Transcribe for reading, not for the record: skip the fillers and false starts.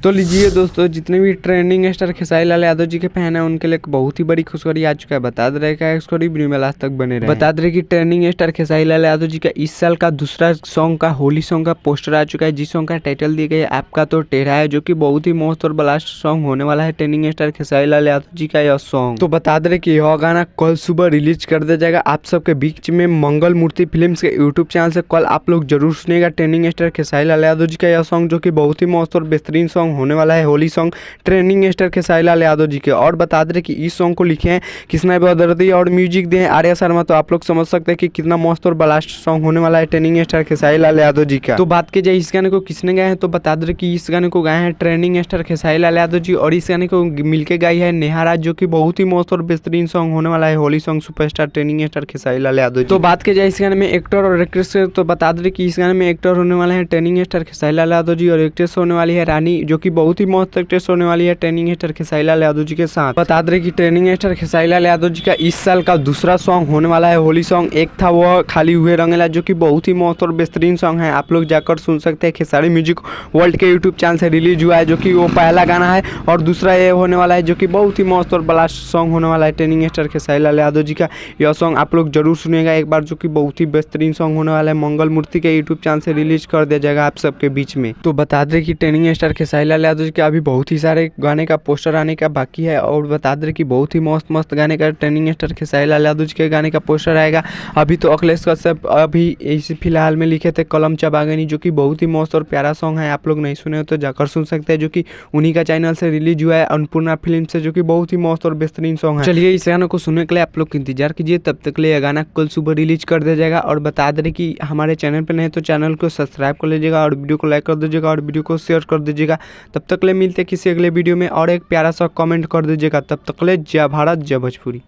तो लीजिए दोस्तों, जितने भी ट्रेंडिंग स्टार खेसारी लाल यादव जी के फैन हैं उनके लिए एक बहुत ही बड़ी खुशखबरी आ चुका है। बता दे रहे का खुशखबरी वीडियो में लास्ट तक बने रहे। बता दे रहे कि ट्रेंडिंग स्टार खेसारी लाल यादव जी का इस साल का दूसरा सॉन्ग का होली सॉन्ग का पोस्टर आ चुका है, जिस सॉन्ग का टाइटल दिया गया है आपका तो टेढ़ा है, जो कि बहुत ही मस्त और ब्लास्ट सॉन्ग होने वाला है ट्रेंडिंग स्टार खेसारी लाल यादव जी का यह सॉन्ग। तो बता दे रहे कि यह गाना कल सुबह रिलीज कर दिया जाएगा आप सबके बीच में मंगल मूर्ति फिल्म्स के यूट्यूब चैनल से। कल आप लोग जरूर सुनिएगा ट्रेंडिंग स्टार खेसारी लाल यादव जी का यह सॉन्ग, जो कि बहुत ही मस्त और बेहतरीन सॉन्ग होने वाला है Holi song trending star Khesari Lal Yadav ji के। और बता दे कि इस सॉन्ग को लिखे हैं कृष्णा बेदर्दी और म्यूजिक दिए हैं आर्या शर्मा। तो आप लोग समझ सकते हैं कि कितना मस्त और ब्लास्ट सॉन्ग होने वाला है ट्रेंडिंग स्टार खेसारी लाल यादव जी का। तो बात की जाए इस गाने को किसने गाया है, तो बता दे कि इस गाने को गाए हैं ट्रेंडिंग स्टार खेसारी लाल यादव जी, और इस गाने को मिलकर गाई है नेहा राज, जो कि बहुत ही मस्त और बेहतरीन सॉन्ग होने वाला है Holi song superstar trending star Khesari Lal Yadav ji. तो बात की जाए इस गाने में एक्टर और एक्ट्रेस से, तो बता दे कि इस गाने में एक्टर होने वाले हैं ट्रेंडिंग स्टार खेसारी लाल यादव जी, और एक्ट्रेस होने वाली है रानी, जो कि बहुत ही मस्त एक्ट्रेस होने वाली है ट्रेंडिंग स्टार खेसारी लाल यादव जी के साथ। बता दे कि ट्रेंडिंग स्टार खेसारी लाल यादव जी का इस साल का दूसरा सॉन्ग होने वाला है होली सॉन्ग। एक था वह खाली हुए रंगीला, जो कि बहुत ही मस्त और बेहतरीन सॉन्ग है, आप लोग जाकर सुन सकते हैं। खेसारी म्यूजिक वर्ल्ड के यूट्यूब चैनल से रिलीज हुआ है, जो कि वो पहला गाना है। और दूसरा ये होने वाला है जो कि बहुत ही मस्त और ब्लास्ट सॉन्ग होने वाला है ट्रेंडिंग स्टार खेसारी लाल यादव जी का। यह सॉन्ग आप लोग जरूर सुनिएगा एक बार, जो कि बहुत ही बेहतरीन सॉन्ग होने वाला है। मंगल मूर्ति के यूट्यूब चैनल से रिलीज कर दिया जाएगा आप सबके बीच में। तो बता दें कि ट्रेंडिंग स्टार खेसारी लाल यादव जी का अभी बहुत ही सारे गाने का पोस्टर आने का बाकी है, और बता दें कि बहुत ही मस्त मस्त गाने का ट्रेंडिंग स्टार खेसारी लाल यादव जी के गाने का पोस्टर आएगा। अभी तो अखिलेश कश्यप अभी इसी फिलहाल में लिखे थे कलम चबागनी, जो कि बहुत ही मस्त और प्यारा सॉन्ग है, आप लोग नहीं सुने हो तो जाकर सुन सकते हैं, जो कि उन्हीं का चैनल से रिलीज हुआ है अन्नपूर्णा फिल्म से, जो कि बहुत ही मस्त और बेहतरीन सॉन्ग है। चलिए इस गाने को सुनने के लिए आप लोग इंतजार कीजिए, तब तक के लिए गाना कल सुबह रिलीज कर दिया जाएगा। और बता दें कि हमारे चैनल पर नहीं तो चैनल को सब्सक्राइब कर लीजिएगा, और वीडियो को लाइक कर दीजिएगा, और वीडियो को शेयर कर दीजिएगा। तब तक ले मिलते किसी अगले वीडियो में, और एक प्यारा सा कमेंट कर दीजिएगा। तब तक ले जय भारत जय भोजपुरी।